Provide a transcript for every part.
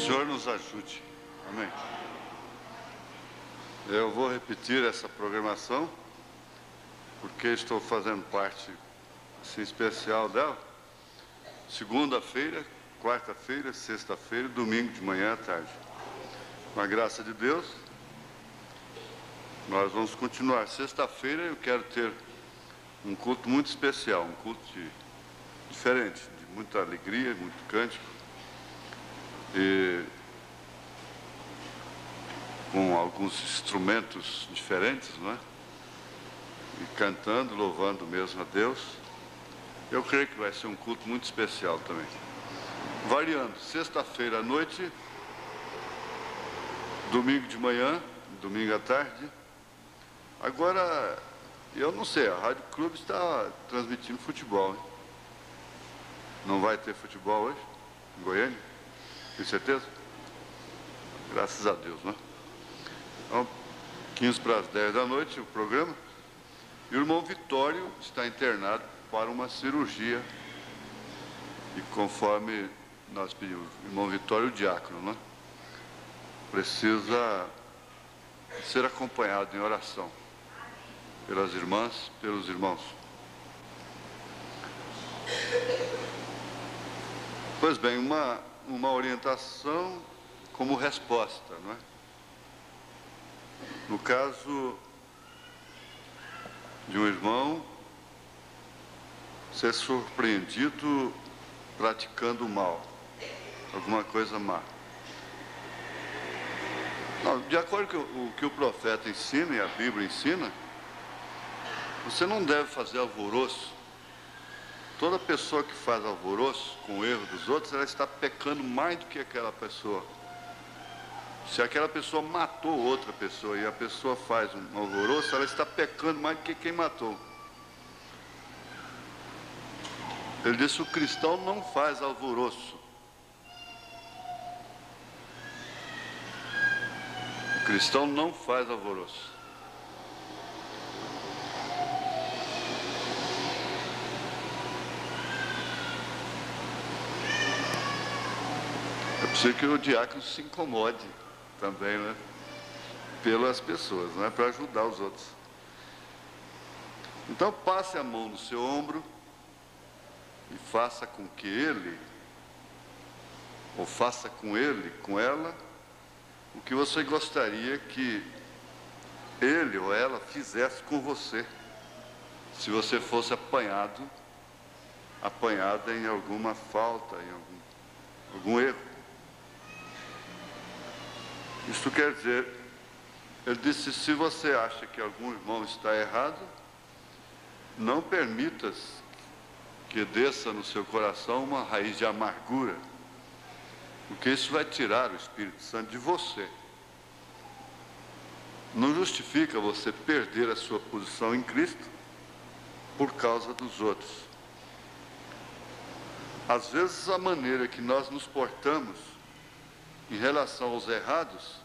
Senhor nos ajude. Amém. Eu vou repetir essa programação, porque estou fazendo parte assim, especial dela. Segunda-feira, quarta-feira, sexta-feira, domingo de manhã à tarde. Com a graça de Deus, nós vamos continuar. Sexta-feira eu quero ter um culto muito especial, um culto diferente, de muita alegria, muito cântico, e com alguns instrumentos diferentes, não é? E cantando, louvando mesmo a Deus. Eu creio que vai ser um culto muito especial também. Variando, sexta-feira à noite, domingo de manhã, domingo à tarde. Agora, eu não sei, a Rádio Clube está transmitindo futebol, hein? Não vai ter futebol hoje, em Goiânia? Tem certeza? Graças a Deus, né? Então, 15 para as 10 da noite, o programa. E o irmão Vitório está internado para uma cirurgia. E conforme nós pedimos, o irmão Vitório, o diácono, né? Precisa ser acompanhado em oração pelas irmãs, pelos irmãos. Pois bem, uma orientação como resposta, não é? No caso de um irmão ser surpreendido praticando mal, alguma coisa má. Não, de acordo com o que o profeta ensina e a Bíblia ensina, você não deve fazer alvoroço. Toda pessoa que faz alvoroço com o erro dos outros, ela está pecando mais do que aquela pessoa. Se aquela pessoa matou outra pessoa e a pessoa faz um alvoroço, ela está pecando mais do que quem matou. Ele disse: o cristão não faz alvoroço. O cristão não faz alvoroço. É preciso que o diácono se incomode também, né? Pelas pessoas, não é para ajudar os outros. Então passe a mão no seu ombro e faça com que ele, ou faça com ele, com ela, o que você gostaria que ele ou ela fizesse com você, se você fosse apanhada em alguma falta, em algum erro. Isso quer dizer, ele disse: se você acha que algum irmão está errado, não permitas que desça no seu coração uma raiz de amargura, porque isso vai tirar o Espírito Santo de você. Não justifica você perder a sua posição em Cristo por causa dos outros. Às vezes a maneira que nós nos portamos em relação aos errados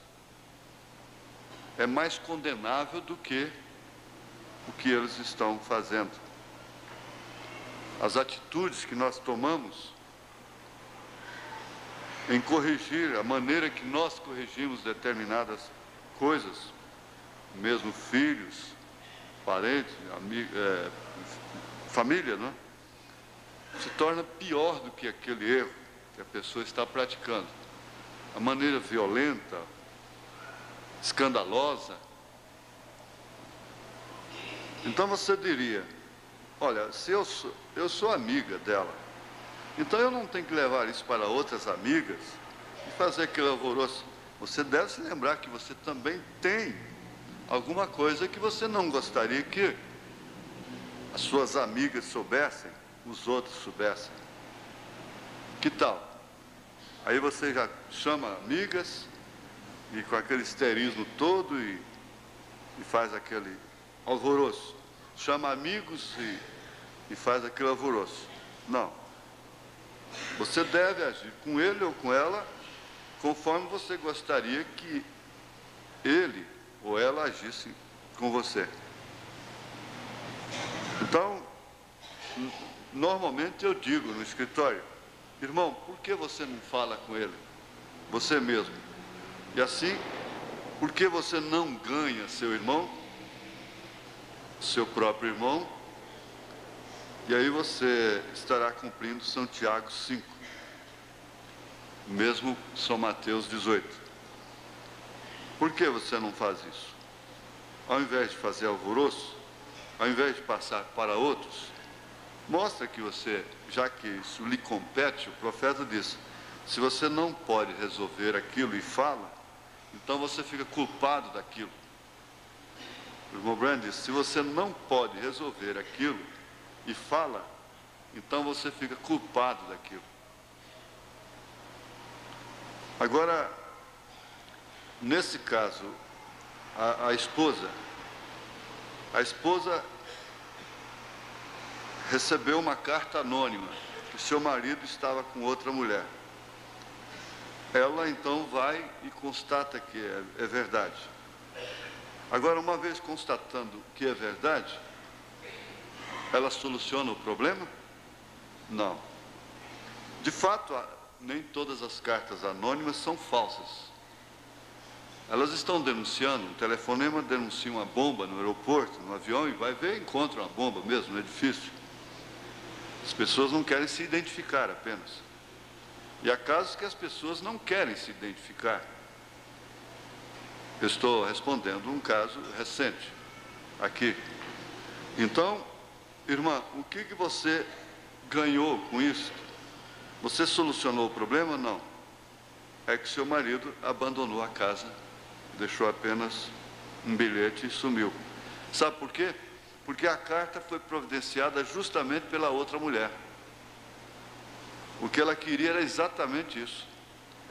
é mais condenável do que o que eles estão fazendo. As atitudes que nós tomamos em corrigir, a maneira que nós corrigimos determinadas coisas, mesmo filhos, parentes, amigos, família, não é? Se torna pior do que aquele erro que a pessoa está praticando. A maneira violenta, escandalosa. Então você diria: olha, se eu sou amiga dela, então eu não tenho que levar isso para outras amigas e fazer aquele alvoroço. Você deve se lembrar que você também tem alguma coisa que você não gostaria que as suas amigas soubessem, os outros soubessem. Que tal? Aí você já chama amigas e com aquele histerismo todo e faz aquele alvoroço. Chama amigos e faz aquele alvoroço. Não. Você deve agir com ele ou com ela conforme você gostaria que ele ou ela agisse com você. Então, normalmente eu digo no escritório: irmão, por que você não fala com ele? você mesmo. E assim, por que você não ganha seu irmão, seu próprio irmão? E aí você estará cumprindo São Tiago 5, mesmo São Mateus 18. Por que você não faz isso? Ao invés de fazer alvoroço, ao invés de passar para outros, mostra que você, já que isso lhe compete, o profeta diz, se você não pode resolver aquilo e fala, então você fica culpado daquilo. O irmão Branham diz, se você não pode resolver aquilo e fala, então você fica culpado daquilo. Agora, nesse caso, a esposa recebeu uma carta anônima que seu marido estava com outra mulher. Ela então vai e constata que é verdade. Agora, uma vez constatando que é verdade, ela soluciona o problema? Não. De fato, nem todas as cartas anônimas são falsas. Elas estão denunciando, um telefonema denuncia uma bomba no aeroporto, no avião, e vai ver e encontra uma bomba mesmo no edifício. As pessoas não querem se identificar apenas. E há casos que as pessoas não querem se identificar. Eu estou respondendo um caso recente, aqui. Então, irmã, o que você ganhou com isso? Você solucionou o problema? Não. É que seu marido abandonou a casa, deixou apenas um bilhete e sumiu. Sabe por quê? Porque a carta foi providenciada justamente pela outra mulher. O que ela queria era exatamente isso.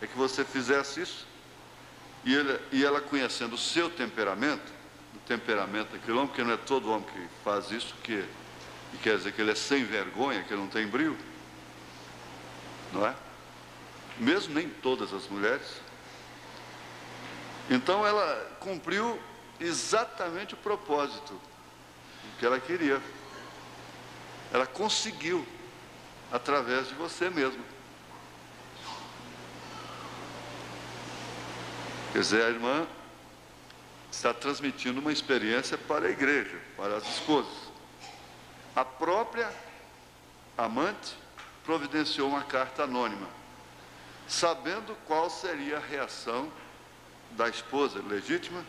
É que você fizesse isso. E ela conhecendo o seu temperamento, o temperamento daquele homem, porque não é todo homem que faz isso, que quer dizer que ele é sem vergonha, que ele não tem brio. Não é? Mesmo nem todas as mulheres. Então ela cumpriu exatamente o propósito que ela queria. Ela conseguiu, através de você mesmo. Quer dizer, a irmã está transmitindo uma experiência para a igreja, para as esposas. A própria amante providenciou uma carta anônima, sabendo qual seria a reação da esposa legítima,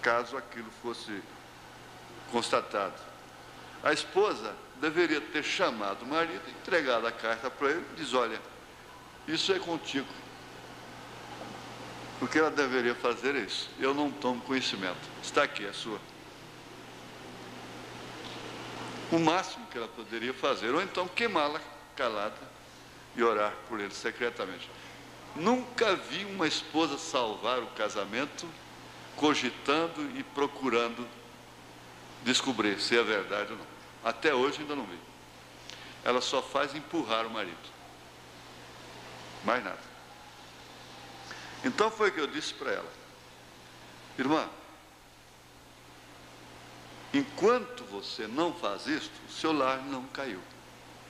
caso aquilo fosse constatado. A esposa deveria ter chamado o marido, entregado a carta para ele e diz, olha, isso é contigo. O que ela deveria fazer é isso. Eu não tomo conhecimento. Está aqui, é sua. O máximo que ela poderia fazer, ou então queimá-la calada e orar por ele secretamente. Nunca vi uma esposa salvar o casamento cogitando e procurando descobrir se é verdade ou não. Até hoje ainda não vi. Ela só faz empurrar o marido. Mais nada. Então foi o que eu disse para ela. Irmã, enquanto você não faz isto, o seu lar não caiu.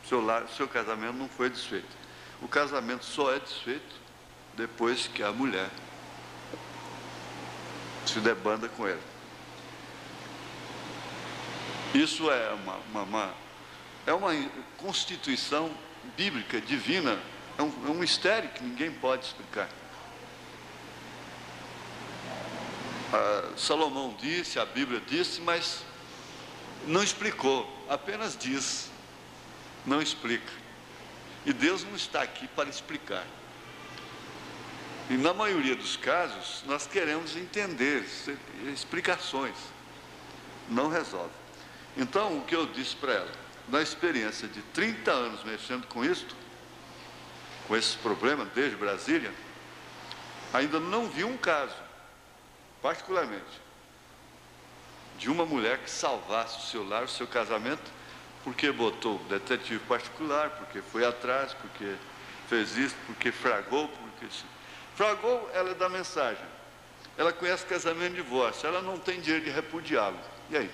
O seu casamento não foi desfeito. O casamento só é desfeito depois que a mulher se debanda com ele. Isso é uma constituição bíblica, divina, é um mistério que ninguém pode explicar. Salomão disse, a Bíblia disse, mas não explicou, apenas diz, não explica. E Deus não está aqui para explicar. E na maioria dos casos, nós queremos entender explicações. Não resolve. Então, o que eu disse para ela, na experiência de 30 anos mexendo com isto, com esses problemas, desde Brasília, ainda não vi um caso, particularmente, de uma mulher que salvasse o seu lar, o seu casamento, porque botou detetive particular, porque foi atrás, porque fez isso, porque fragou, porque... Fragou, ela é da mensagem. Ela conhece casamento e divórcio, ela não tem direito de repudiá-lo. E aí?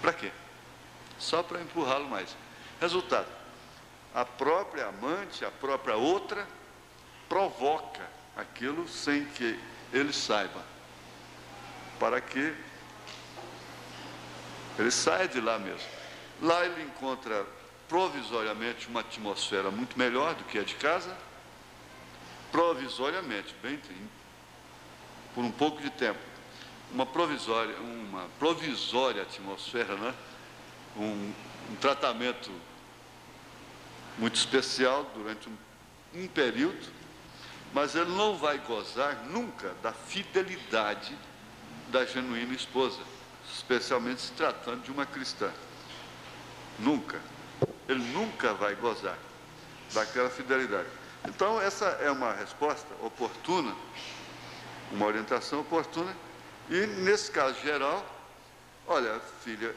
Para quê? Só para empurrá-lo mais. Resultado, a própria amante, a própria outra, provoca aquilo sem que ele saiba, para que ele saia de lá mesmo. Lá ele encontra provisoriamente uma atmosfera muito melhor do que a de casa, provisoriamente, bem, por um pouco de tempo, uma provisória atmosfera, né? Um tratamento muito especial durante um período, mas ele não vai gozar nunca da fidelidade da genuína esposa, especialmente se tratando de uma cristã. Nunca. Ele nunca vai gozar daquela fidelidade. Então, essa é uma resposta oportuna, uma orientação oportuna, e nesse caso geral, olha, filha,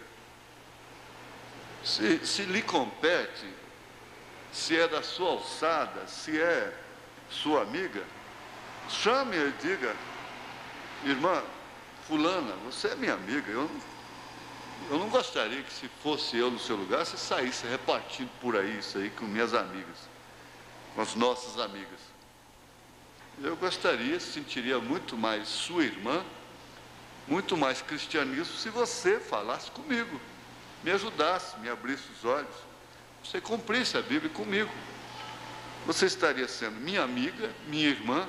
se lhe compete, se é da sua alçada, se é sua amiga, chame e diga: irmã fulana, você é minha amiga, eu não gostaria que, se fosse eu no seu lugar, você saísse repartindo por aí isso aí com minhas amigas, com as nossas amigas. Eu gostaria, sentiria muito mais sua irmã, muito mais cristianismo, se você falasse comigo, me ajudasse, me abrisse os olhos, você cumprisse a Bíblia comigo. Você estaria sendo minha amiga, minha irmã,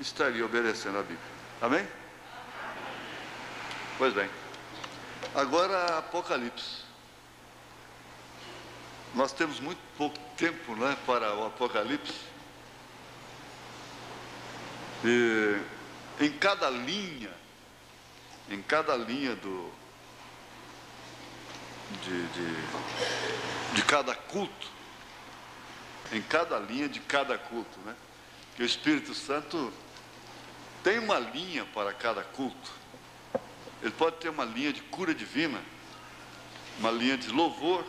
estaria obedecendo a Bíblia. Amém? Pois bem. Agora, Apocalipse. Nós temos muito pouco tempo, né, para o Apocalipse. E em cada linha de cada culto, em cada linha de cada culto, né, que o Espírito Santo tem uma linha para cada culto. Ele pode ter uma linha de cura divina, uma linha de louvor,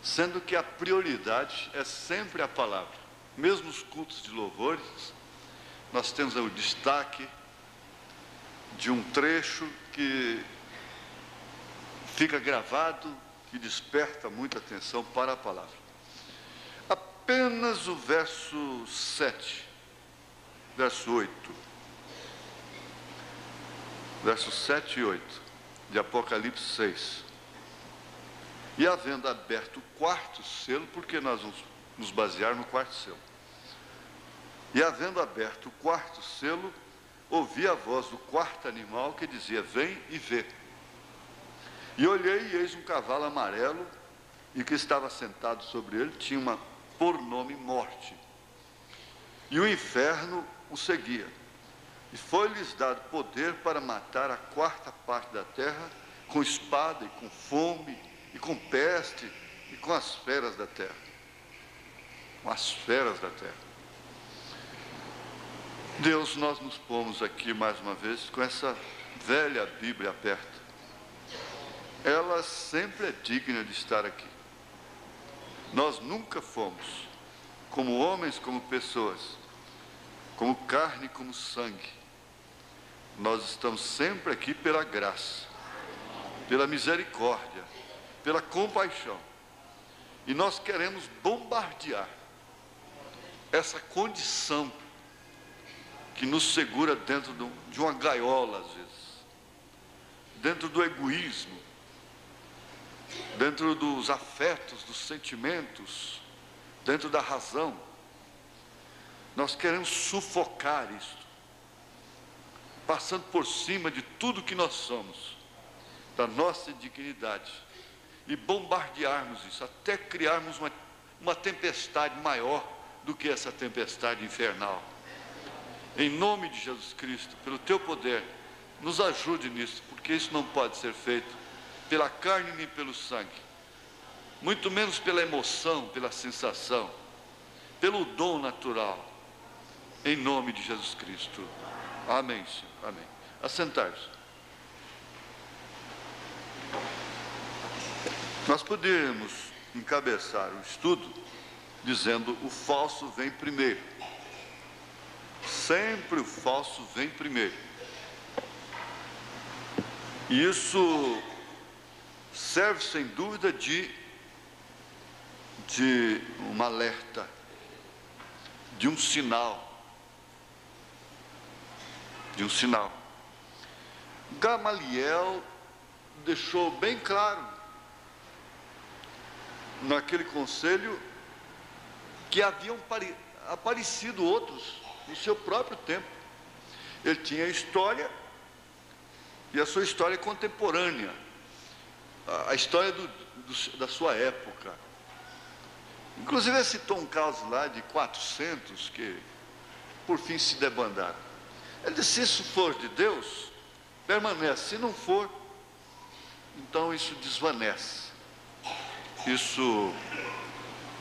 sendo que a prioridade é sempre a palavra. Mesmo os cultos de louvores, nós temos o destaque de um trecho que fica gravado, que desperta muita atenção para a palavra. Apenas o verso 7, verso 8. Versos 7 e 8, de Apocalipse 6. E havendo aberto o quarto selo, porque nós vamos nos basear no quarto selo. E havendo aberto o quarto selo, ouvi a voz do quarto animal que dizia: vem e vê. E olhei, e eis um cavalo amarelo, e o que estava sentado sobre ele tinha por nome Morte. E o inferno o seguia. E foi-lhes dado poder para matar a quarta parte da terra, com espada e com fome, e com peste, e com as feras da terra. Com as feras da terra. Deus, nós nos pomos aqui mais uma vez com essa velha Bíblia aberta. Ela sempre é digna de estar aqui. Nós nunca fomos, como homens, como pessoas, como carne, como sangue. Nós estamos sempre aqui pela graça, pela misericórdia, pela compaixão. E nós queremos bombardear essa condição que nos segura dentro de uma gaiola, às vezes, dentro do egoísmo, dentro dos afetos, dos sentimentos, dentro da razão. Nós queremos sufocar isto, passando por cima de tudo que nós somos, da nossa dignidade, e bombardearmos isso, até criarmos uma tempestade maior do que essa tempestade infernal. Em nome de Jesus Cristo, pelo teu poder, nos ajude nisso, porque isso não pode ser feito pela carne nem pelo sangue, muito menos pela emoção, pela sensação, pelo dom natural, em nome de Jesus Cristo. Amém, Senhor. Amém. Assentar-se. Nós poderíamos encabeçar o estudo dizendo: o falso vem primeiro. Sempre o falso vem primeiro. E isso serve sem dúvida de um alerta, de um sinal. De um sinal. Gamaliel deixou bem claro naquele conselho que haviam aparecido outros no seu próprio tempo. Ele tinha a história, e a sua história contemporânea, a história da sua época. Inclusive ele citou um caso lá de 400 que por fim se debandaram. Ele disse: se isso for de Deus, permanece. Se não for, então isso desvanece, isso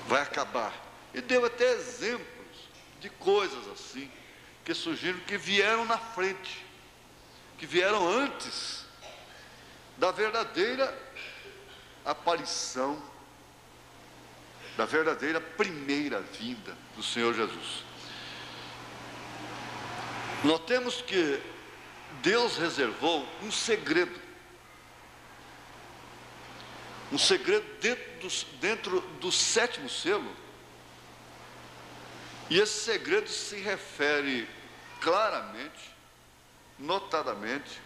vai acabar. E deu até exemplos de coisas assim que surgiram, que vieram na frente, que vieram antes da verdadeira aparição, da verdadeira primeira vinda do Senhor Jesus. Notemos que Deus reservou um segredo dentro do sétimo selo, e esse segredo se refere claramente, notadamente,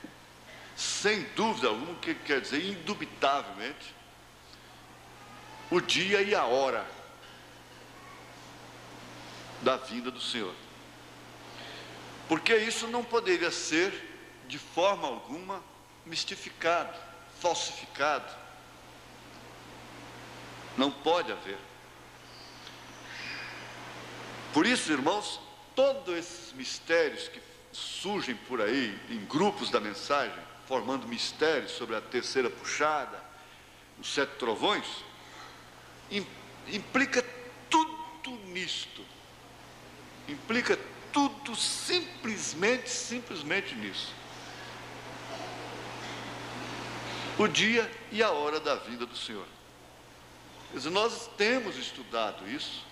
sem dúvida alguma, o que quer dizer, indubitavelmente, o dia e a hora da vinda do Senhor. Porque isso não poderia ser, de forma alguma, mistificado, falsificado. Não pode haver. Por isso, irmãos, todos esses mistérios que surgem por aí, em grupos da mensagem, formando mistérios sobre a terceira puxada, os 7 trovões, implica tudo nisto. Implica tudo simplesmente nisso. O dia e a hora da vinda do Senhor. Quer dizer, nós temos estudado isso.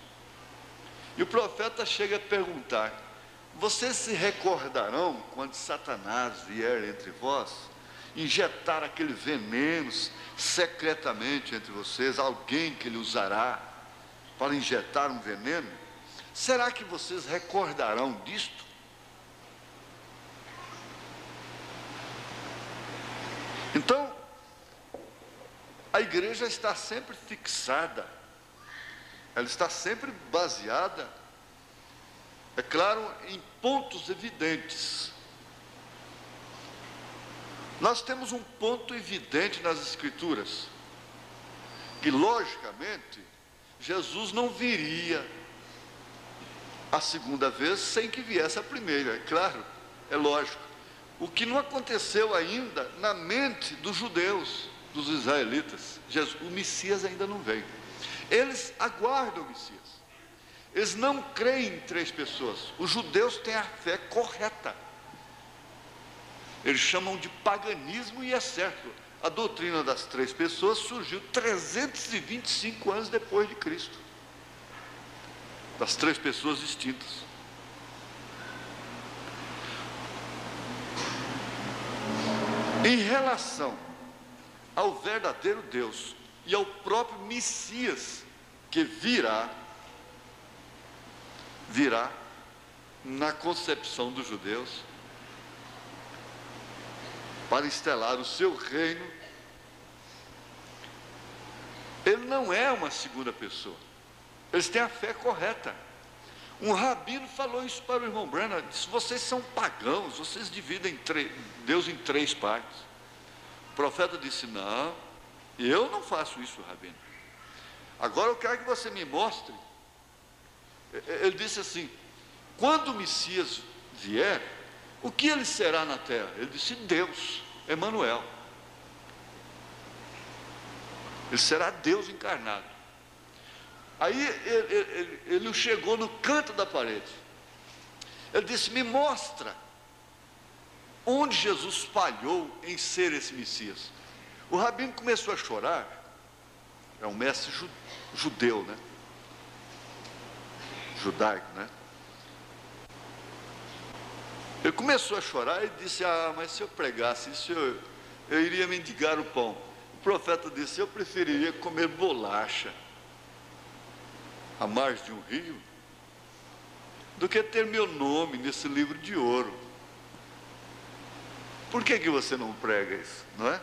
E o profeta chega a perguntar: vocês se recordarão quando Satanás vier entre vós, injetar aquele veneno secretamente entre vocês, alguém que ele usará para injetar um veneno? Será que vocês recordarão disto? Então, a igreja está sempre fixada, ela está sempre baseada, é claro, em pontos evidentes. Nós temos um ponto evidente nas Escrituras, que logicamente Jesus não viria a segunda vez sem que viesse a primeira, é claro, é lógico. O que não aconteceu ainda na mente dos judeus, dos israelitas, o Messias ainda não veio. Eles aguardam o Messias. Eles não creem em 3 pessoas. Os judeus têm a fé correta. Eles chamam de paganismo, e é certo. A doutrina das 3 pessoas surgiu 325 anos depois de Cristo. Das 3 pessoas distintas. Em relação ao verdadeiro Deus e ao próprio Messias que virá na concepção dos judeus para instalar o seu reino, ele não é uma segunda pessoa. Eles têm a fé correta. Um rabino falou isso para o irmão Branham, disse: vocês são pagãos, vocês dividem Deus em 3 partes. O profeta disse: não, eu não faço isso, rabino. Agora eu quero que você me mostre. Ele disse assim: quando o Messias vier, o que ele será na terra? Ele disse: Deus, Emanuel. Ele será Deus encarnado. Aí ele chegou no canto da parede. Ele disse: me mostra onde Jesus falhou em ser esse Messias. O rabino começou a chorar. É um mestre judeu, né? Judaico, né? Ele começou a chorar e disse: ah, mas se eu pregasse isso, eu iria mendigar o pão. O profeta disse: eu preferiria comer bolacha à margem de um rio do que ter meu nome nesse livro de ouro. Por que você não prega isso, não é?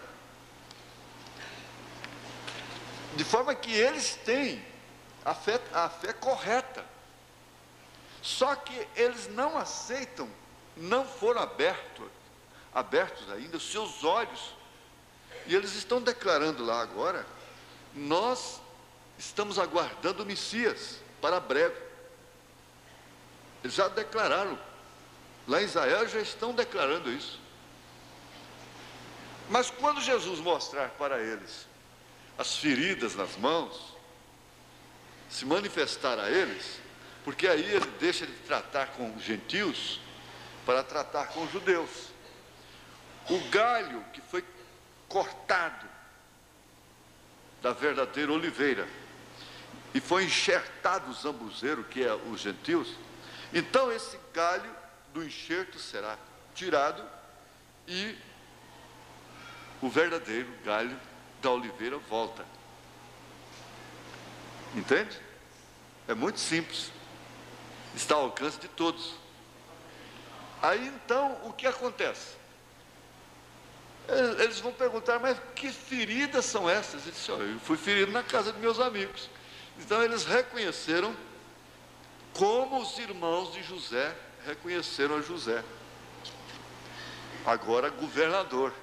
De forma que eles têm a fé correta. Só que eles não aceitam, não foram abertos ainda os seus olhos. E eles estão declarando lá agora: nós estamos aguardando o Messias para breve. Eles já declararam, lá em Israel já estão declarando isso. Mas quando Jesus mostrar para eles as feridas nas mãos, se manifestar a eles, porque aí ele deixa de tratar com os gentios para tratar com os judeus. O galho que foi cortado da verdadeira oliveira e foi enxertado o zambuzeiro, que é os gentios, então esse galho do enxerto será tirado e o verdadeiro galho da oliveira volta. Entende? É muito simples. Está ao alcance de todos. Aí então, o que acontece? Eles vão perguntar: mas que feridas são essas? Ele disse: eu fui ferido na casa de meus amigos. Então eles reconheceram como os irmãos de José reconheceram a José, agora governador,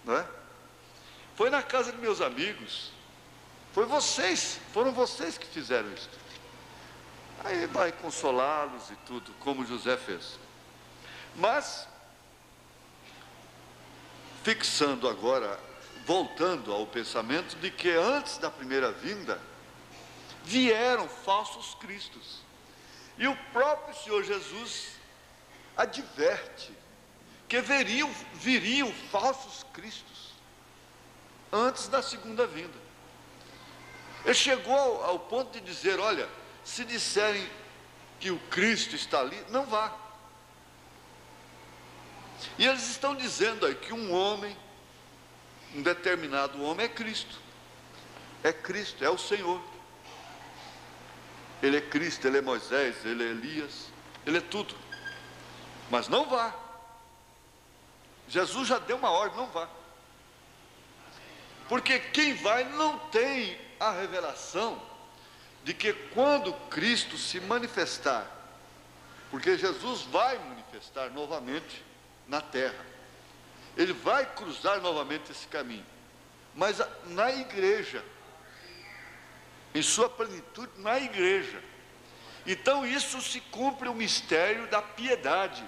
não é? Foi na casa de meus amigos, foram vocês que fizeram isso. Aí vai consolá-los e tudo, como José fez. Mas, fixando agora, voltando ao pensamento de que antes da primeira vinda, vieram falsos cristos. E o próprio Senhor Jesus adverte que viriam falsos cristos antes da segunda vinda. Ele chegou ao ponto de dizer: olha, se disserem que o Cristo está ali, não vá. E eles estão dizendo aí que um determinado homem é Cristo, é o Senhor. Ele é Cristo, ele é Moisés, ele é Elias, ele é tudo. Mas não vá. Jesus já deu uma ordem: não vá. Porque quem vai não tem a revelação de que quando Cristo se manifestar, porque Jesus vai manifestar novamente na terra, ele vai cruzar novamente esse caminho, mas na igreja, em sua plenitude na igreja. Então isso se cumpre o mistério da piedade,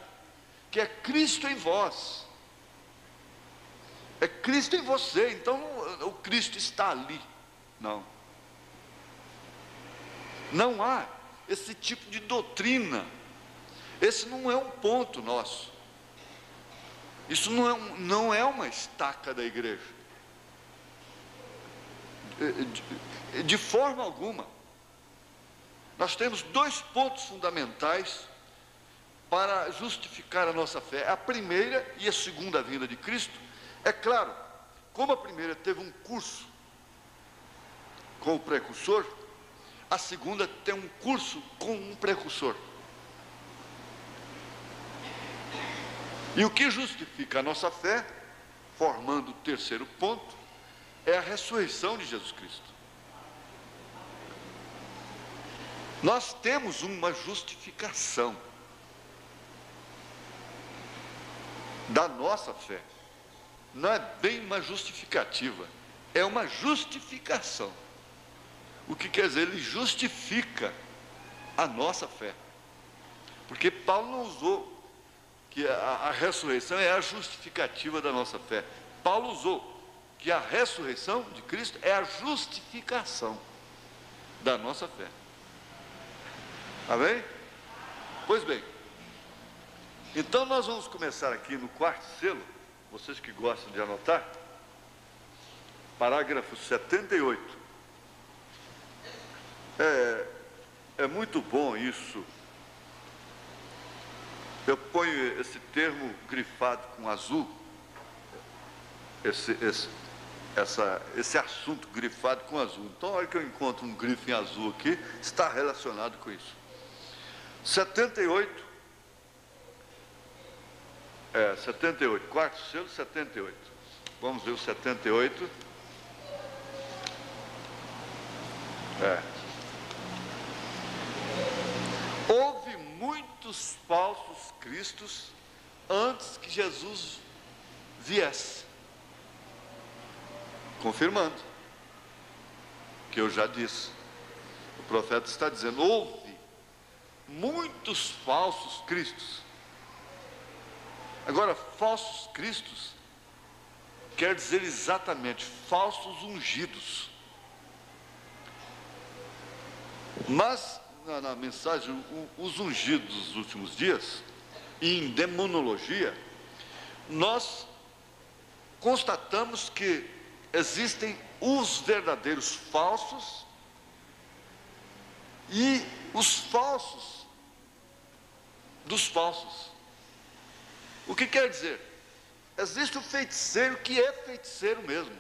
que é Cristo em vós, é Cristo em você. Então o Cristo está ali, não há esse tipo de doutrina. Esse não é um ponto nosso, isso não é uma estaca da igreja, de forma alguma. Nós temos dois pontos fundamentais para justificar a nossa fé: a primeira e a segunda vinda de Cristo. É claro, como a primeira teve um curso com o precursor, a segunda tem um curso com um precursor. E o que justifica a nossa fé, formando o terceiro ponto, é a ressurreição de Jesus Cristo. Nós temos uma justificação da nossa fé. Não é bem uma justificativa, é uma justificação. O que quer dizer? Ele justifica a nossa fé. Porque Paulo não usou que a ressurreição é a justificativa da nossa fé. Paulo usou que a ressurreição de Cristo é a justificação da nossa fé. Amém? Pois bem, então nós vamos começar aqui no quarto selo. Vocês que gostam de anotar, parágrafo 78. É muito bom isso. Eu ponho esse termo grifado com azul, esse assunto grifado com azul. Então, a hora que eu encontro um grifo em azul aqui, está relacionado com isso. 78, 78, quarto selo, 78. Vamos ver o 78. Houve muitos falsos cristos antes que Jesus viesse. Confirmando o que eu já disse. O profeta está dizendo: houve muitos falsos cristos. Agora, falsos cristos quer dizer exatamente falsos ungidos. Mas na mensagem os ungidos dos últimos dias, e em demonologia, nós constatamos que existem os verdadeiros falsos e os falsos dos falsos. O que quer dizer? Existe o feiticeiro que é feiticeiro mesmo,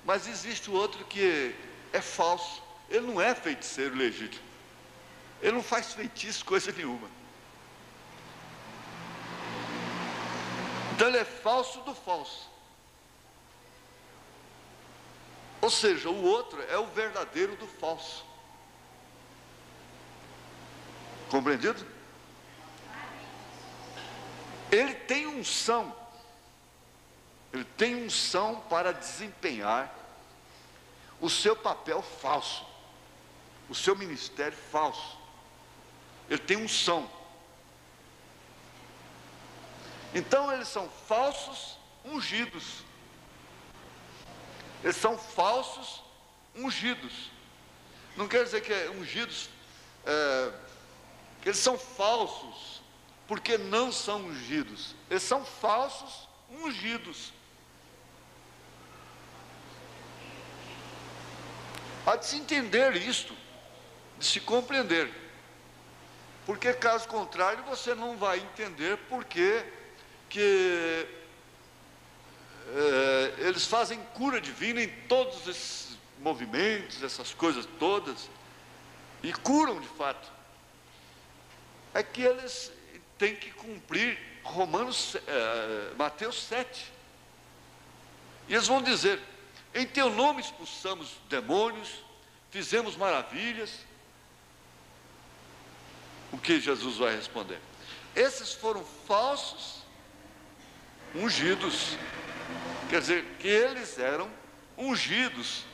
mas existe o outro que é falso. Ele não é feiticeiro legítimo, ele não faz feitiço coisa nenhuma. Então ele é falso do falso. Ou seja, o outro é o verdadeiro do falso. Compreendido? Ele tem unção. Ele tem unção para desempenhar o seu papel falso, o seu ministério falso. Ele tem unção. Então eles são falsos ungidos. Eles são falsos ungidos. Não quer dizer que ungidos, que eles são falsos porque não são ungidos. Eles são falsos ungidos. Há de se entender isto, de se compreender. Porque caso contrário você não vai entender porque que eles fazem cura divina em todos esses movimentos, essas coisas todas, e curam de fato. É que eles têm que cumprir Mateus 7. E eles vão dizer: em teu nome expulsamos demônios, fizemos maravilhas. O que Jesus vai responder? Esses foram falsos ungidos. Quer dizer, que eles eram ungidos,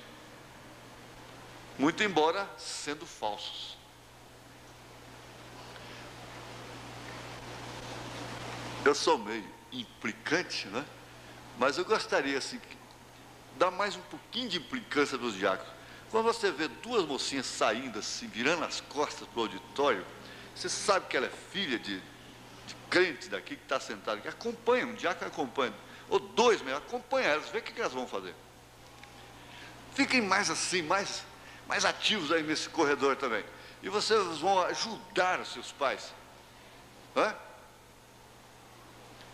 muito embora sendo falsos. Eu sou meio implicante, né? Mas eu gostaria, assim, de dar mais um pouquinho de implicância dos diáconos. Quando você vê duas mocinhas saindo assim, virando as costas para o auditório, você sabe que ela é filha de crente daqui que está sentado aqui. Acompanha, um diácono acompanha. Ou dois mesmo, acompanha elas, vê o que elas vão fazer. Fiquem mais assim, mais ativos aí nesse corredor também. E vocês vão ajudar os seus pais. Não é?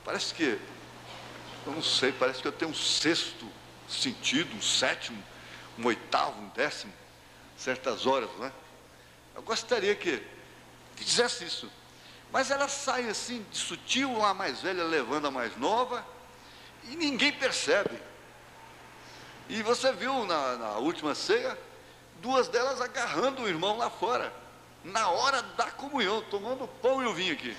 Parece que, eu não sei, parece que eu tenho um sexto sentido, um sétimo, um oitavo, um décimo, certas horas, não é? Eu gostaria que fizesse isso. Mas ela sai assim, de sutil, a mais velha levando a mais nova, e ninguém percebe. E você viu na última ceia, duas delas agarrando o irmão lá fora, na hora da comunhão, tomando o pão e o vinho aqui.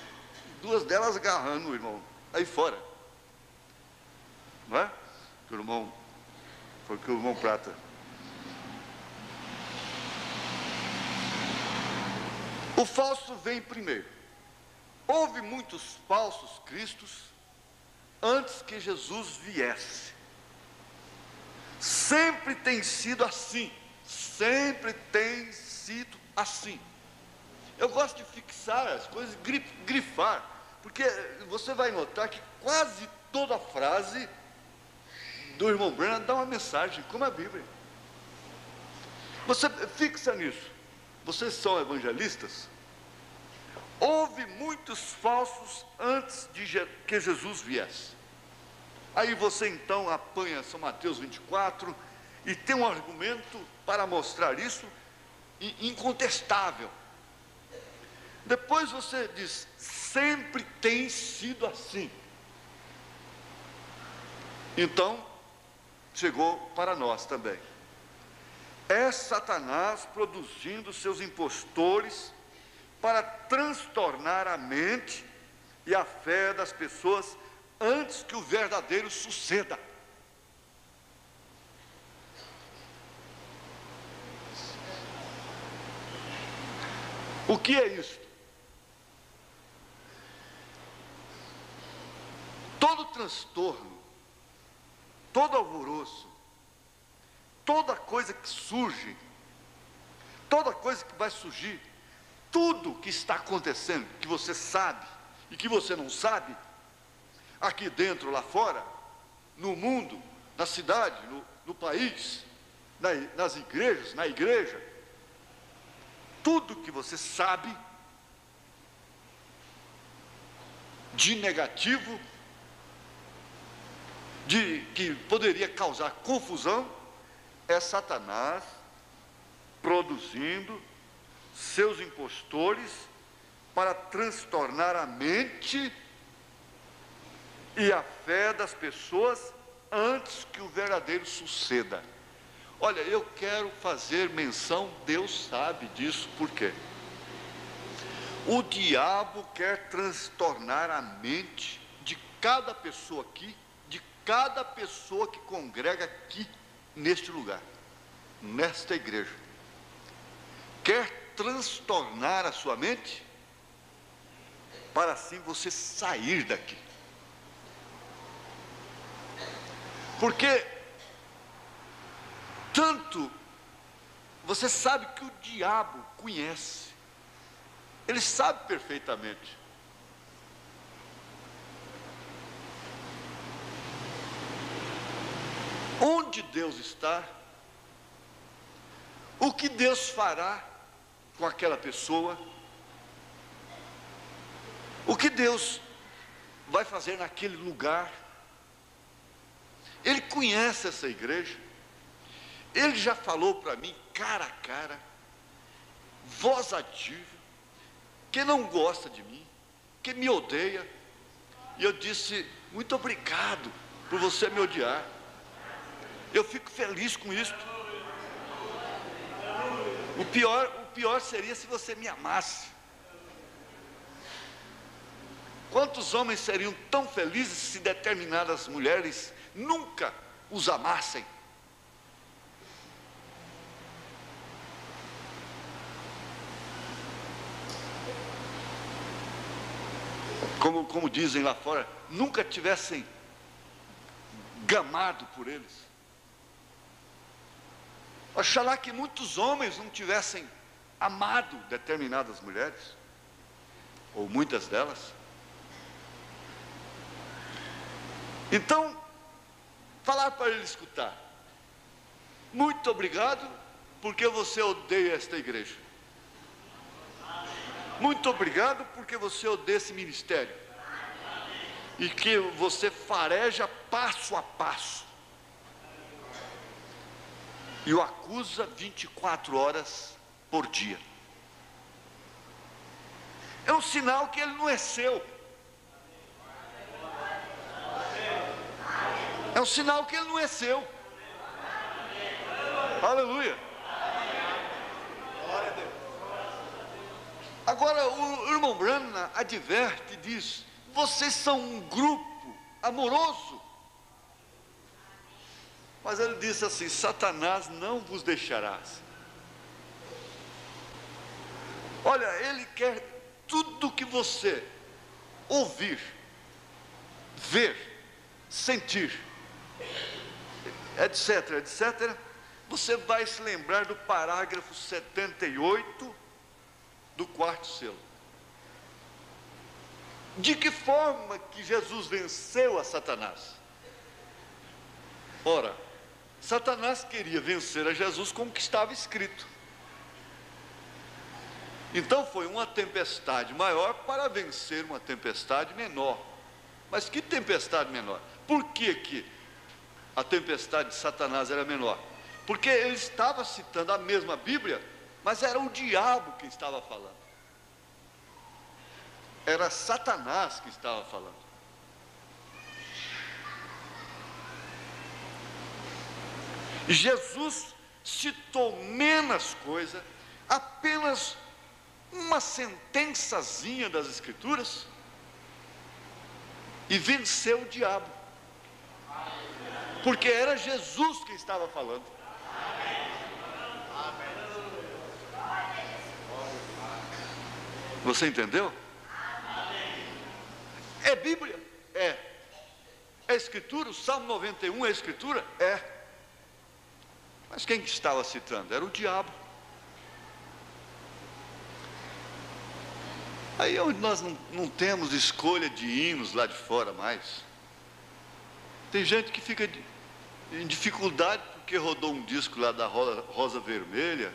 Duas delas agarrando o irmão aí fora. Não é? Que o irmão, foi que o irmão Prata. O falso vem primeiro. Houve muitos falsos cristos antes que Jesus viesse. Sempre tem sido assim. Sempre tem sido assim. Eu gosto de fixar as coisas, grifar, porque você vai notar que quase toda frase do irmão Branham dá uma mensagem, como a Bíblia. Você fixa nisso. Vocês são evangelistas? Houve muitos falsos antes de que Jesus viesse. Aí você então apanha São Mateus 24 e tem um argumento para mostrar isso incontestável. Depois você diz, sempre tem sido assim. Então, chegou para nós também. É Satanás produzindo seus impostores para transtornar a mente e a fé das pessoas antes que o verdadeiro suceda. O que é isso? Todo transtorno, todo alvoroço, toda coisa que surge, toda coisa que vai surgir, tudo que está acontecendo, que você sabe e que você não sabe, aqui dentro, lá fora, no mundo, na cidade, no país, nas igrejas, na igreja, tudo que você sabe de negativo, de que poderia causar confusão, é Satanás produzindo seus impostores para transtornar a mente e a fé das pessoas antes que o verdadeiro suceda. Olha, eu quero fazer menção, Deus sabe disso, por quê? O diabo quer transtornar a mente de cada pessoa aqui, de cada pessoa que congrega aqui neste lugar, nesta igreja. Quer transtornar a sua mente para assim você sair daqui. Porque tanto você sabe que o diabo conhece, ele sabe perfeitamente. Onde Deus está, o que Deus fará com aquela pessoa, o que Deus vai fazer naquele lugar. Ele conhece essa igreja, ele já falou para mim, cara a cara, voz ativa, que não gosta de mim, que me odeia, e eu disse, muito obrigado por você me odiar, eu fico feliz com isso. O pior seria se você me amasse. Quantos homens seriam tão felizes se determinadas mulheres nunca os amassem? Como dizem lá fora, nunca tivessem gamado por eles. Oxalá que muitos homens não tivessem amado determinadas mulheres, ou muitas delas. Então, falar para ele escutar, muito obrigado, porque você odeia esta igreja. Muito obrigado, porque você odeia esse ministério. E que você fareja passo a passo. E o acusa 24 horas por dia. É um sinal que ele não é seu. É um sinal que ele não é seu. Aleluia. Agora o irmão Branham adverte e diz, vocês são um grupo amoroso. Mas ele disse assim, Satanás não vos deixará. Olha, ele quer tudo que você ouvir, ver, sentir, etc, etc, você vai se lembrar do parágrafo 78 do quarto selo. De que forma que Jesus venceu a Satanás? Ora, Satanás queria vencer a Jesus como que estava escrito. Então foi uma tempestade maior para vencer uma tempestade menor. Mas que tempestade menor? Por que a tempestade de Satanás era menor? Porque ele estava citando a mesma Bíblia, mas era o diabo que estava falando. Era Satanás que estava falando. Jesus citou menos coisa, apenas uma sentençazinha das Escrituras, e venceu o diabo, porque era Jesus que estava falando. Você entendeu? É Bíblia? É. É Escritura? O Salmo 91 é Escritura? É. Mas quem que estava citando? Era o diabo. Aí onde nós não temos escolha de hinos lá de fora mais. Tem gente que fica em dificuldade porque rodou um disco lá da Rosa Vermelha,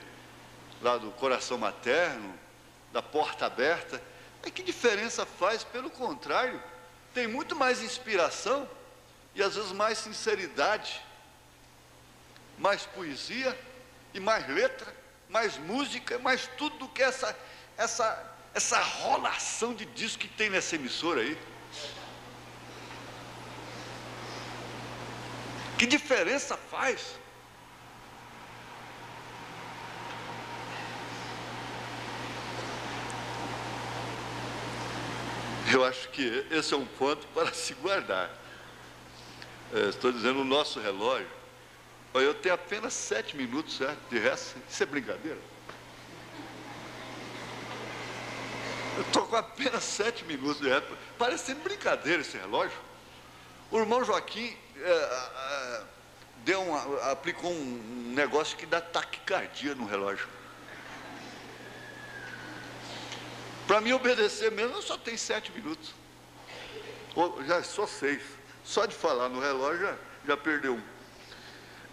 lá do Coração Materno, da Porta Aberta. Mas que diferença faz? Pelo contrário, tem muito mais inspiração e às vezes mais sinceridade, mais poesia e mais letra, mais música, mais tudo do que essa rolação de disco que tem nessa emissora aí. Que diferença faz? Eu acho que esse é um ponto para se guardar. Estou dizendo o nosso relógio. Eu tenho apenas 7 minutos, certo? De resto, isso é brincadeira. Eu estou com apenas 7 minutos de resto. Parece ser brincadeira esse relógio. O irmão Joaquim aplicou um negócio que dá taquicardia no relógio. Para mim obedecer mesmo, eu só tenho 7 minutos. Já só 6. Só de falar no relógio já perdeu um.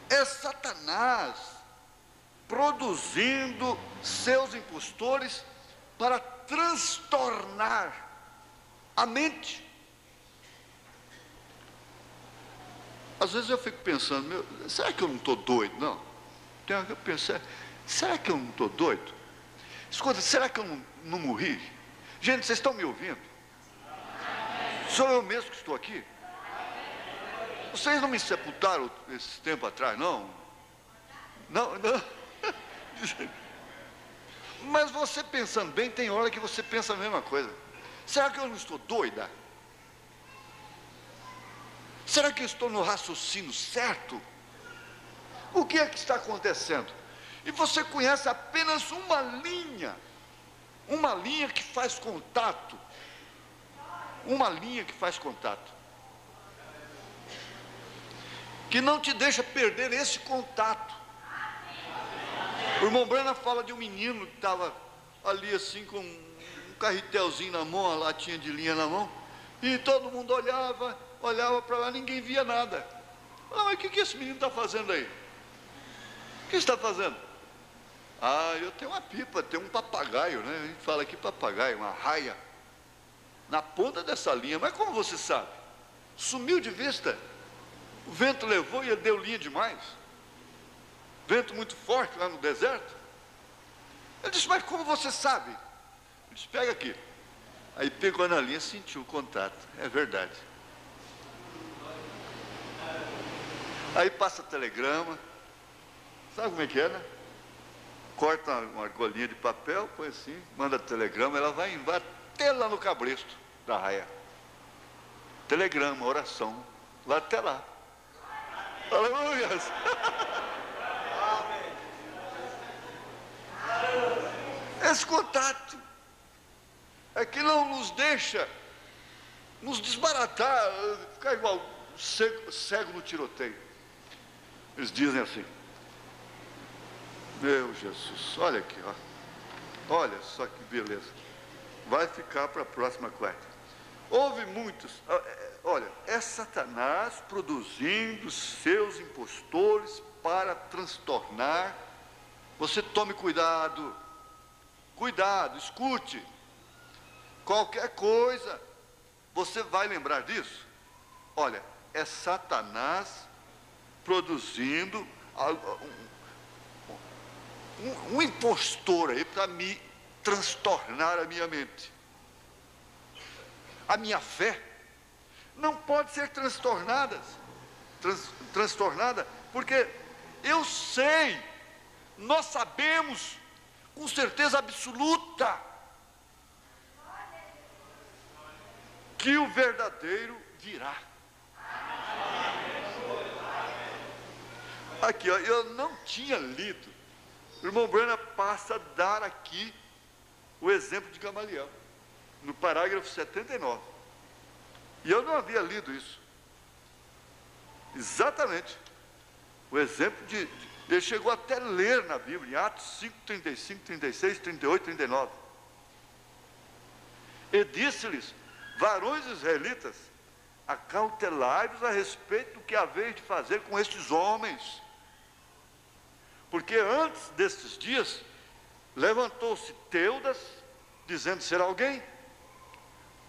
É Satanás produzindo seus impostores para transtornar a mente. Às vezes eu fico pensando, será que eu não estou doido? Não. Tem hora que eu penso, será que eu não estou doido? Escuta, será que eu não morri? Gente, vocês estão me ouvindo? Sou eu mesmo que estou aqui? Vocês não me sepultaram esse tempo atrás, não? Não. Mas você pensando bem, tem hora que você pensa a mesma coisa. Será que eu não estou doida? Será que eu estou no raciocínio certo? O que é que está acontecendo? E você conhece apenas uma linha que faz contato. Uma linha que faz contato. Que não te deixa perder esse contato. O irmão Brana fala de um menino que estava ali assim com um carretelzinho na mão, uma latinha de linha na mão, e todo mundo olhava para lá, ninguém via nada. Mas o que esse menino está fazendo aí? O que está fazendo? Eu tenho uma pipa, tenho um papagaio, né? A gente fala aqui papagaio, uma raia, na ponta dessa linha. Mas como você sabe? Sumiu de vista. O vento levou e ele deu linha demais. Vento muito forte lá no deserto. Ele disse, mas como você sabe? Ele disse, pega aqui. Aí pegou na linha, sentiu o contato. É verdade. Aí passa telegrama. Sabe como é que é, né? Corta uma argolinha de papel, põe assim, manda telegrama, ela vai até lá no cabresto da raia. Telegrama, oração, lá até lá. Aleluia! Esse contato é que não nos deixa nos desbaratar, ficar igual cego no tiroteio. Eles dizem assim, meu Jesus, olha aqui, ó. Olha só que beleza. Vai ficar para a próxima quarta. Houve muitos, olha, é Satanás produzindo seus impostores para transtornar. Você tome cuidado, escute. Qualquer coisa, você vai lembrar disso. Olha, é Satanás produzindo um impostor aí para me transtornar a minha mente. a minha fé, não pode ser transtornada, porque eu sei, nós sabemos, com certeza absoluta, que o verdadeiro virá. Aqui, ó, eu não tinha lido. O irmão Branham passa a dar aqui o exemplo de Gamaliel, no parágrafo 79. E eu não havia lido isso. Exatamente. O exemplo ele chegou até a ler na Bíblia, em Atos 5, 35, 36, 38, 39. E disse-lhes: varões israelitas, acautelai-vos a respeito do que haveis de fazer com estes homens. Porque antes destes dias, levantou-se Teudas, dizendo ser alguém.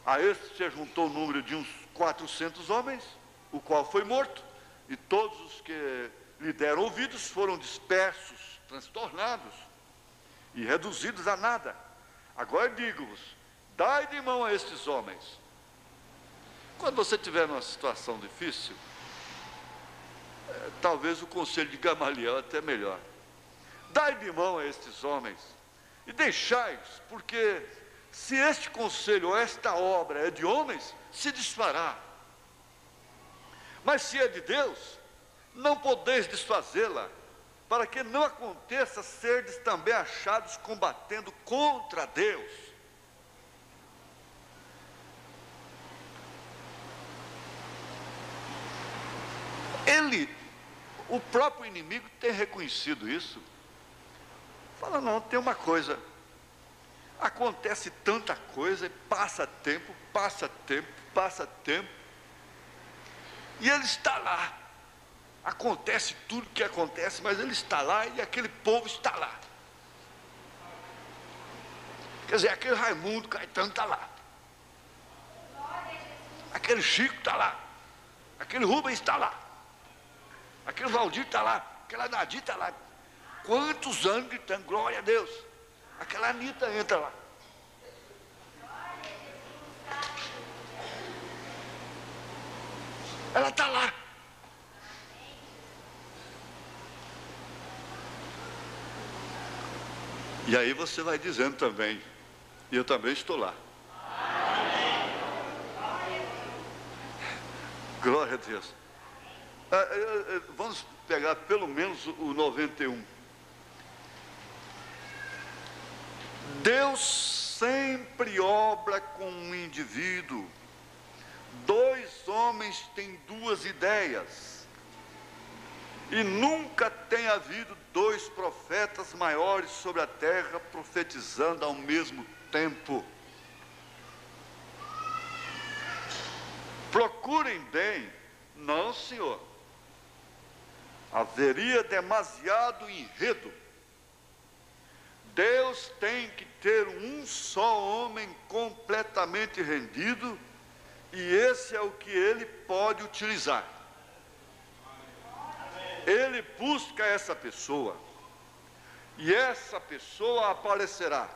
A este se juntou o número de uns 400 homens, o qual foi morto, e todos os que lhe deram ouvidos foram dispersos, transtornados e reduzidos a nada. Agora digo-vos, dai de mão a estes homens. Quando você estiver numa situação difícil, talvez o conselho de Gamaliel é até melhor. Dai de mão a estes homens e deixai-os, porque se este conselho ou esta obra é de homens, se desfará. Mas se é de Deus, não podeis desfazê-la, para que não aconteça serdes também achados combatendo contra Deus. O próprio inimigo tem reconhecido isso. Fala, não, tem uma coisa, acontece tanta coisa, passa tempo, e ele está lá. Acontece tudo que acontece, mas ele está lá e aquele povo está lá. Quer dizer, aquele Raimundo Caetano está lá. Aquele Chico está lá. Aquele Rubens está lá. Aquele Valdir está lá. Aquela Nadir está lá. Quantos anos gritando, glória a Deus. Aquela Anitta entra lá. Ela está lá. E aí você vai dizendo também, e eu também estou lá. Glória a Deus. Vamos pegar pelo menos o 91. Deus sempre obra com um indivíduo. Dois homens têm duas ideias. E nunca tem havido dois profetas maiores sobre a terra profetizando ao mesmo tempo. Procurem bem. Não, senhor. Haveria demasiado enredo. Deus tem que ter um só homem completamente rendido, e esse é o que ele pode utilizar. Ele busca essa pessoa, e essa pessoa aparecerá.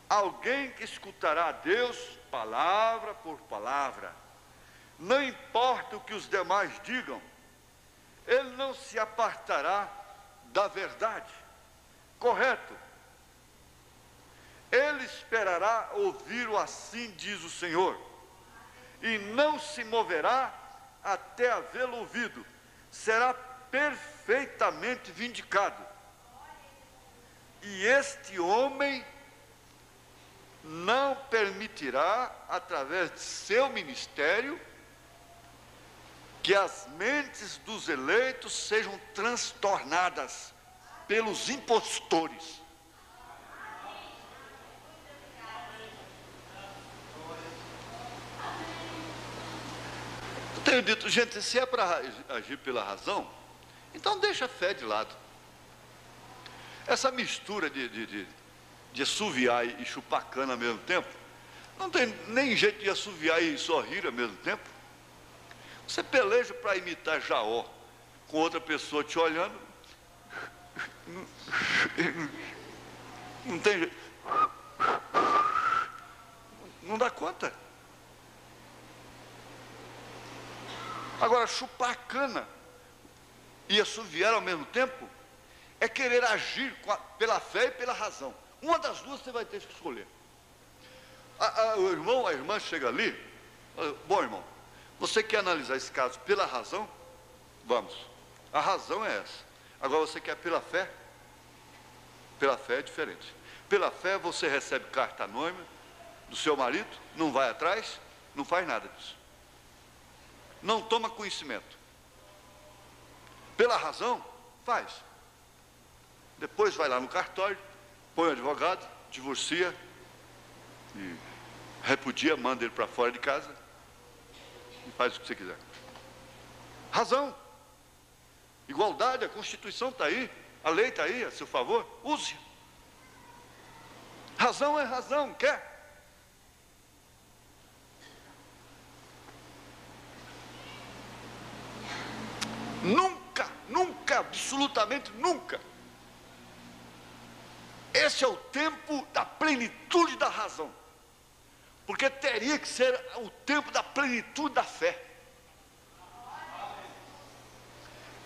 Alguém que escutará a Deus palavra por palavra. Não importa o que os demais digam, ele não se apartará da verdade. Correto? Ele esperará ouvir o assim diz o Senhor, e não se moverá até havê-lo ouvido. Será perfeitamente vindicado. E este homem não permitirá, através de seu ministério, que as mentes dos eleitos sejam transtornadas pelos impostores. Eu tenho dito, gente, se é para agir pela razão, então deixa a fé de lado. Essa mistura de assoviar e chupar cana ao mesmo tempo, não tem nem jeito de assoviar e sorrir ao mesmo tempo. Você peleja para imitar Jaó, com outra pessoa te olhando, não tem jeito, não dá conta. Agora, chupar cana e assoviar ao mesmo tempo é querer agir pela fé e pela razão. Uma das duas você vai ter que escolher. O irmão, a irmã chega ali, fala, bom irmão, você quer analisar esse caso pela razão? Vamos, a razão é essa. Agora você quer pela fé? Pela fé é diferente. Pela fé você recebe carta anônima do seu marido, não vai atrás, não faz nada disso. Não toma conhecimento. Pela razão, faz. Depois vai lá no cartório, põe o advogado, divorcia, e repudia, manda ele para fora de casa e faz o que você quiser. Razão. Igualdade, a Constituição está aí, a lei está aí a seu favor, use. Razão é razão, quer? Nunca, absolutamente nunca. Esse é o tempo da plenitude da razão. Porque teria que ser o tempo da plenitude da fé.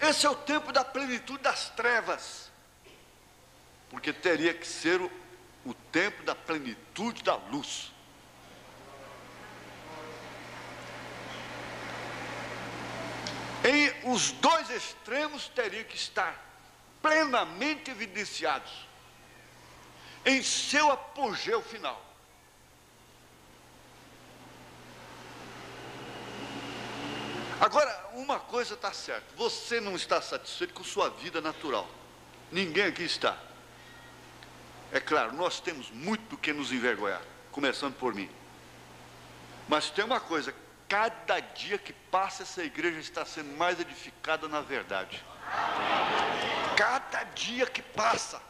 Esse é o tempo da plenitude das trevas. Porque teria que ser o tempo da plenitude da luz. Em os dois extremos teriam que estar plenamente evidenciados em seu apogeu final. Agora, uma coisa está certa, você não está satisfeito com sua vida natural. Ninguém aqui está. É claro, nós temos muito do que nos envergonhar, começando por mim. Mas tem uma coisa, cada dia que passa essa igreja está sendo mais edificada na verdade. Cada dia que passa.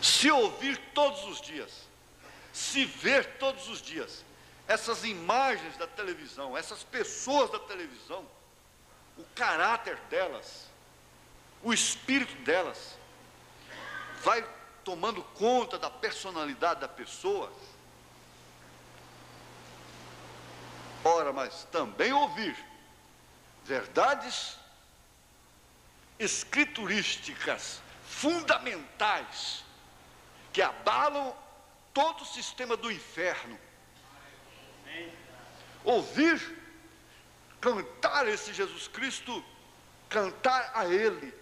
Se ouvir todos os dias, se ver todos os dias, essas imagens da televisão, essas pessoas da televisão, o caráter delas, o espírito delas, vai tomando conta da personalidade da pessoa. Ora, mas também ouvir verdades escriturísticas fundamentais que abalam todo o sistema do inferno. Ouvir, cantar esse Jesus Cristo, cantar a Ele,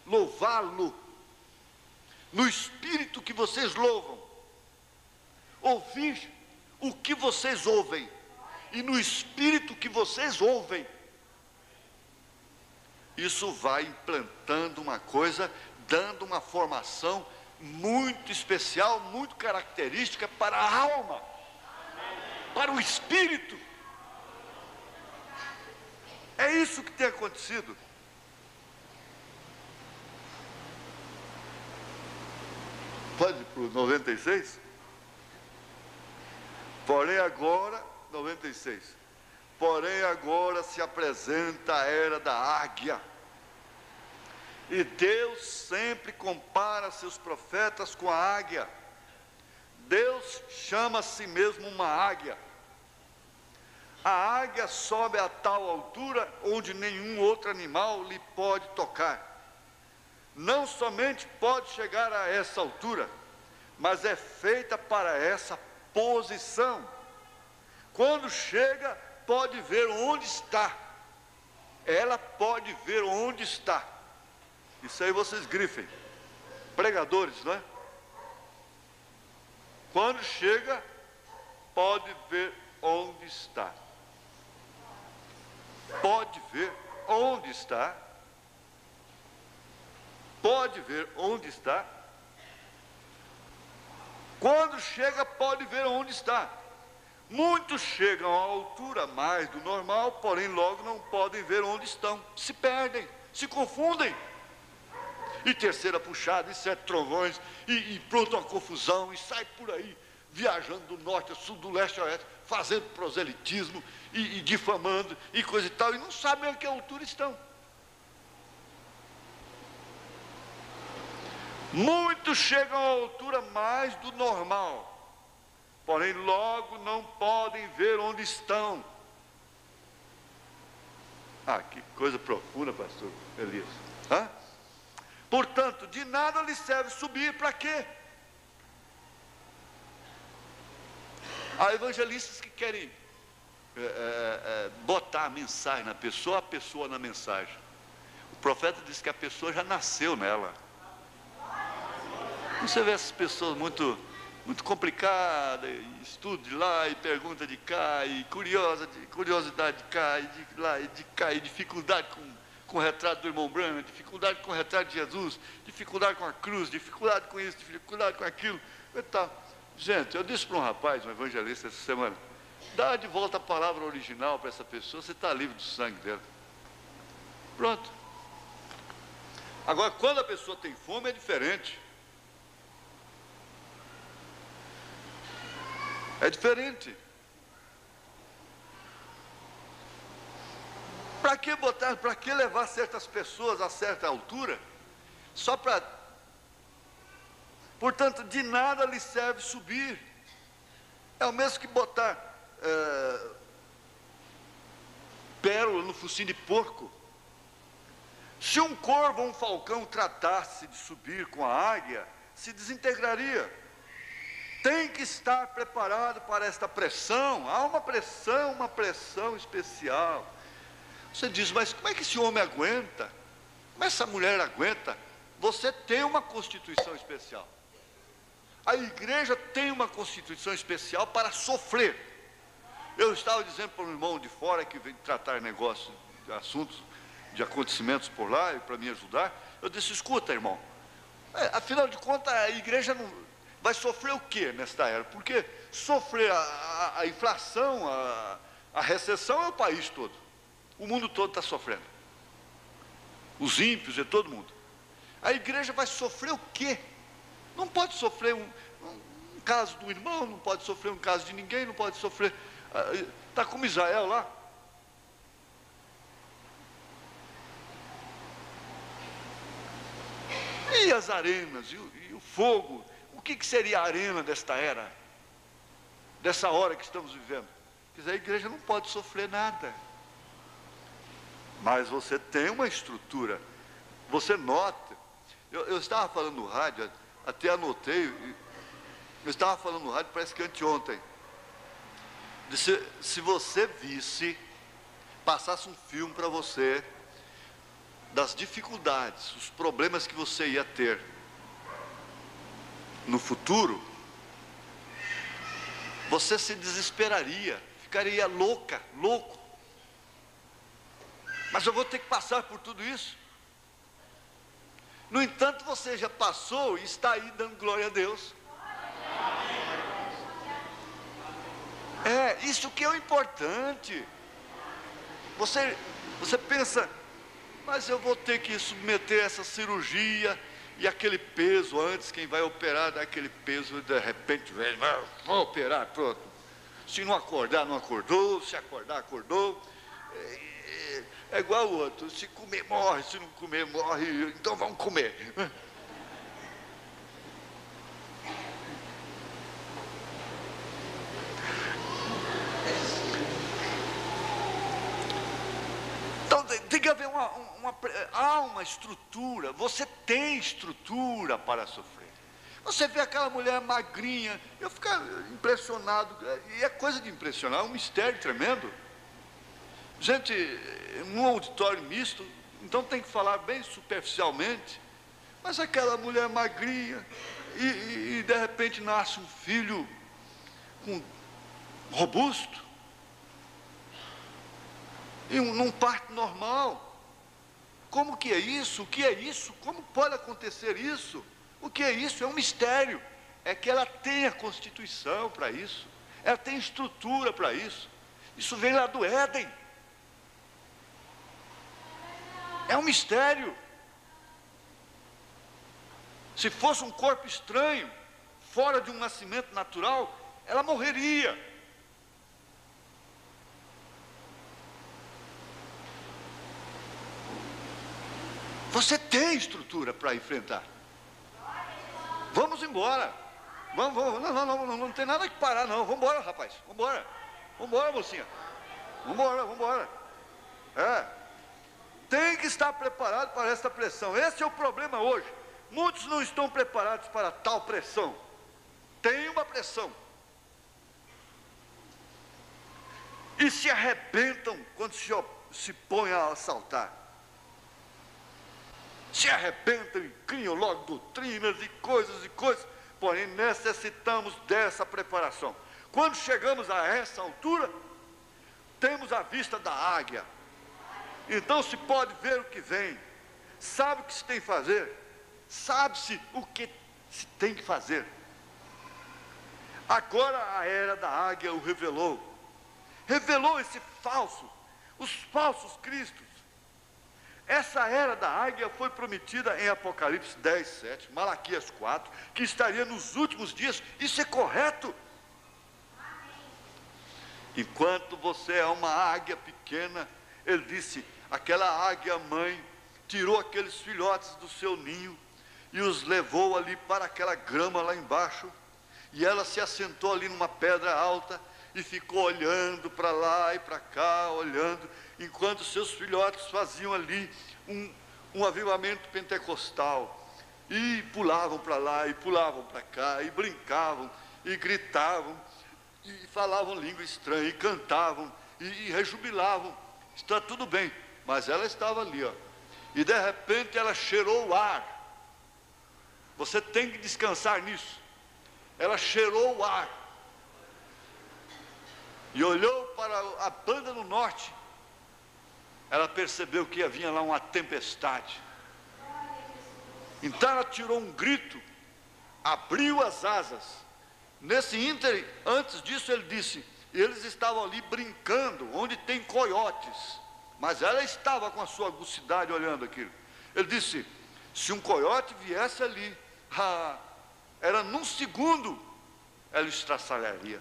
louvá-lo, no espírito que vocês louvam, ouvir o que vocês ouvem, e no espírito que vocês ouvem, isso vai implantando uma coisa, dando uma formação muito especial, muito característica para a alma, para o espírito. É isso que tem acontecido. Pode ir para o 96? Porém agora, 96. Porém agora se apresenta a era da águia. E Deus sempre compara seus profetas com a águia. Deus chama a si mesmo uma águia. A águia sobe a tal altura onde nenhum outro animal lhe pode tocar. Não somente pode chegar a essa altura, mas é feita para essa posição. Quando chega, pode ver onde está. Ela pode ver onde está. Isso aí vocês grifem. Pregadores, não é? Quando chega, pode ver onde está. Pode ver onde está. Pode ver onde está. Quando chega, pode ver onde está. Muitos chegam à altura mais do normal, porém logo não podem ver onde estão. Se perdem, se confundem. E terceira puxada, e 7 trovões, e pronto, uma confusão, e sai por aí, viajando do norte ao sul, do leste ao oeste, fazendo proselitismo, e difamando, e coisa e tal, e não sabem a que altura estão. Muitos chegam à altura mais do normal, porém logo não podem ver onde estão. Ah, que coisa profunda, pastor Elias. Hã? Portanto, de nada lhe serve subir, para quê? Há evangelistas que querem botar a mensagem na pessoa, a pessoa na mensagem. O profeta diz que a pessoa já nasceu nela. Você vê essas pessoas muito complicadas, estuda de lá e pergunta de cá, e curiosidade de cá, e de lá e de cá, e dificuldade com o retrato do irmão Branham, dificuldade com o retrato de Jesus, dificuldade com a cruz, dificuldade com isso, dificuldade com aquilo e tal. Gente, eu disse para um rapaz, um evangelista essa semana, dá de volta a palavra original para essa pessoa, você está livre do sangue dela. Pronto. Agora, quando a pessoa tem fome, é diferente. É diferente. Para que botar, para que levar certas pessoas a certa altura? Só para... Portanto, de nada lhe serve subir. É o mesmo que botar pérola no focinho de porco. Se um corvo ou um falcão tratasse de subir com a águia, se desintegraria. Tem que estar preparado para esta pressão. Há uma pressão especial. Você diz, mas como é que esse homem aguenta? Como essa mulher aguenta? Você tem uma constituição especial. A igreja tem uma constituição especial para sofrer. Eu estava dizendo para um irmão de fora que vem tratar negócios, de assuntos, de acontecimentos por lá, para me ajudar. Eu disse, escuta, irmão, afinal de contas a igreja não vai sofrer o que nesta era? Porque sofrer a inflação, a recessão é o país todo. O mundo todo está sofrendo. Os ímpios e todo mundo. A igreja vai sofrer o quê? Não pode sofrer um caso do irmão, não pode sofrer um caso de ninguém, não pode sofrer... Está como Israel lá. E as arenas, e o fogo? O que seria a arena desta era? Dessa hora que estamos vivendo? Quer dizer, a igreja não pode sofrer nada. Mas você tem uma estrutura. Você nota. Eu estava falando no rádio, até anotei. Eu estava falando no rádio, parece que anteontem. Se você visse, passasse um filme para você, das dificuldades, os problemas que você ia ter no futuro, você se desesperaria, ficaria louco. Mas eu vou ter que passar por tudo isso. No entanto, você já passou e está aí dando glória a Deus. Isso que é o importante. Você pensa, mas eu vou ter que submeter essa cirurgia e aquele peso antes, quem vai operar dá aquele peso e de repente vou operar, pronto. Se não acordar, não acordou, se acordar, acordou. É igual o outro, se comer morre, se não comer morre, então vamos comer. Então tem que haver uma estrutura. Você tem estrutura para sofrer. Você vê aquela mulher magrinha, eu fico impressionado, e é coisa de impressionar, é um mistério tremendo. Gente, num auditório misto, então tem que falar bem superficialmente, mas aquela mulher magrinha, e de repente nasce um filho robusto, e num parto normal. Como que é isso? O que é isso? Como pode acontecer isso? O que é isso? É um mistério. É que ela tem a constituição para isso, ela tem estrutura para isso. Isso vem lá do Éden. É um mistério. Se fosse um corpo estranho, fora de um nascimento natural, ela morreria. Você tem estrutura para enfrentar. Vamos embora. Vamos, não tem nada que parar não. Vamos embora, rapaz. Vamos embora, mocinha. Vamos embora. Tem que estar preparado para esta pressão. Esse é o problema hoje. Muitos não estão preparados para tal pressão. Tem uma pressão. E se arrebentam quando se põem a assaltar. Se arrebentam e criam logo doutrinas e coisas. Porém, necessitamos dessa preparação. Quando chegamos a essa altura, temos a vista da águia. Então se pode ver o que vem. Sabe o que se tem que fazer. Sabe-se o que se tem que fazer. Agora a era da águia o revelou. Revelou os falsos cristos. Essa era da águia foi prometida em Apocalipse 10, 7, Malaquias 4, que estaria nos últimos dias. Isso é correto. Enquanto você é uma águia pequena, ele disse, aquela águia mãe tirou aqueles filhotes do seu ninho e os levou ali para aquela grama lá embaixo, e ela se assentou ali numa pedra alta e ficou olhando para lá e para cá, olhando, enquanto seus filhotes faziam ali um avivamento pentecostal, e pulavam para lá e pulavam para cá, e brincavam, e gritavam, e falavam língua estranha, e cantavam, e rejubilavam. Está tudo bem, mas ela estava ali, e de repente ela cheirou o ar. Você tem que descansar nisso. Ela cheirou o ar e olhou para a banda no norte. Ela percebeu que havia lá uma tempestade. Então ela tirou um grito, abriu as asas. Nesse ínterim, antes disso ele disse, eles estavam ali brincando, onde tem coiotes, mas ela estava com a sua agucidade olhando aquilo. Ele disse, se um coiote viesse ali, era num segundo, ela estraçalharia.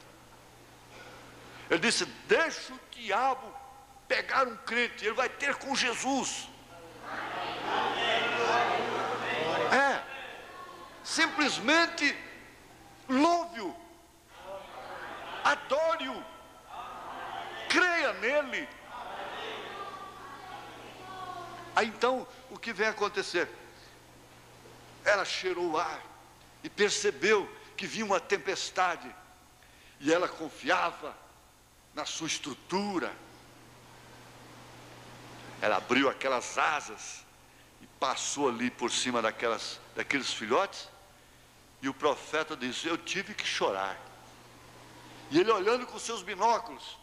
Ele disse, deixa o diabo pegar um crente, ele vai ter com Jesus. Simplesmente louve-o, adore-o, creia nele. Aí então, o que vem acontecer? Ela cheirou o ar e percebeu que vinha uma tempestade, e ela confiava na sua estrutura. Ela abriu aquelas asas e passou ali por cima daqueles filhotes, e o profeta disse, eu tive que chorar. E ele olhando com seus binóculos,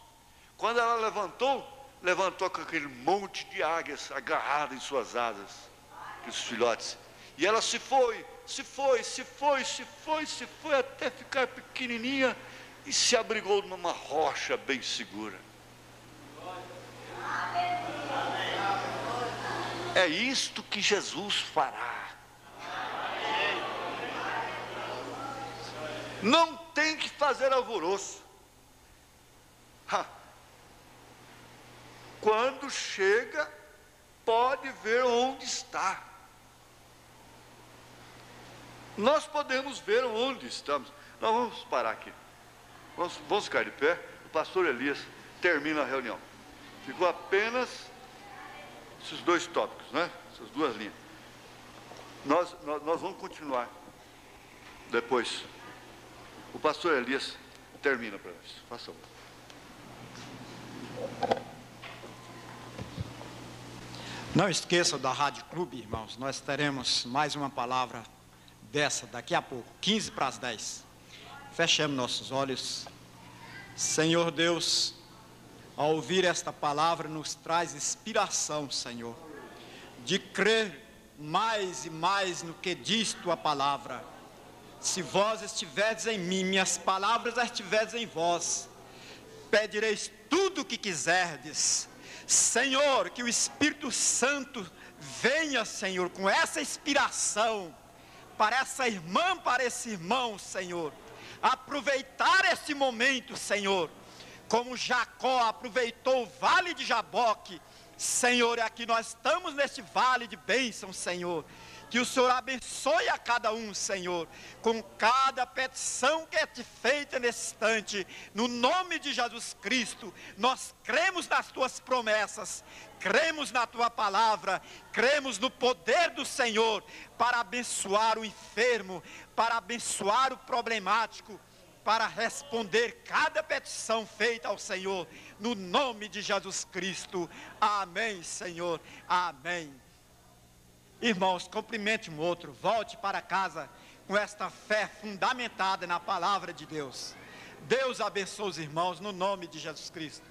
quando ela levantou com aquele monte de águias agarradas em suas asas, aqueles filhotes, e ela se foi até ficar pequenininha e se abrigou numa rocha bem segura. É isto que Jesus fará. Não tem que fazer alvoroço. Quando chega, pode ver onde está. Nós podemos ver onde estamos. Nós vamos parar aqui. Vamos ficar de pé. O pastor Elias termina a reunião. Ficou apenas esses dois tópicos, né? Essas duas linhas. Nós vamos continuar depois. O pastor Elias termina para nós. Faça favor. Não esqueçam da Rádio Clube, irmãos. Nós teremos mais uma palavra dessa daqui a pouco, 15 para as 10. Fechemos nossos olhos. Senhor Deus, ao ouvir esta palavra, nos traz inspiração, Senhor, de crer mais e mais no que diz tua palavra. Se vós estiverdes em mim, minhas palavras estiverdes em vós, pedireis tudo o que quiserdes. Senhor, que o Espírito Santo venha, Senhor, com essa inspiração para essa irmã, para esse irmão, Senhor, aproveitar esse momento, Senhor, como Jacó aproveitou o vale de Jaboque. Senhor, aqui nós estamos neste vale de bênção, Senhor, Que o Senhor abençoe a cada um, Senhor, com cada petição que é te feita nesse instante. No nome de Jesus Cristo, nós cremos nas tuas promessas, cremos na tua palavra, cremos no poder do Senhor para abençoar o enfermo, para abençoar o problemático, para responder cada petição feita ao Senhor, no nome de Jesus Cristo. Amém, Senhor. Amém. Irmãos, cumprimente um outro, volte para casa com esta fé fundamentada na palavra de Deus. Deus abençoe os irmãos no nome de Jesus Cristo.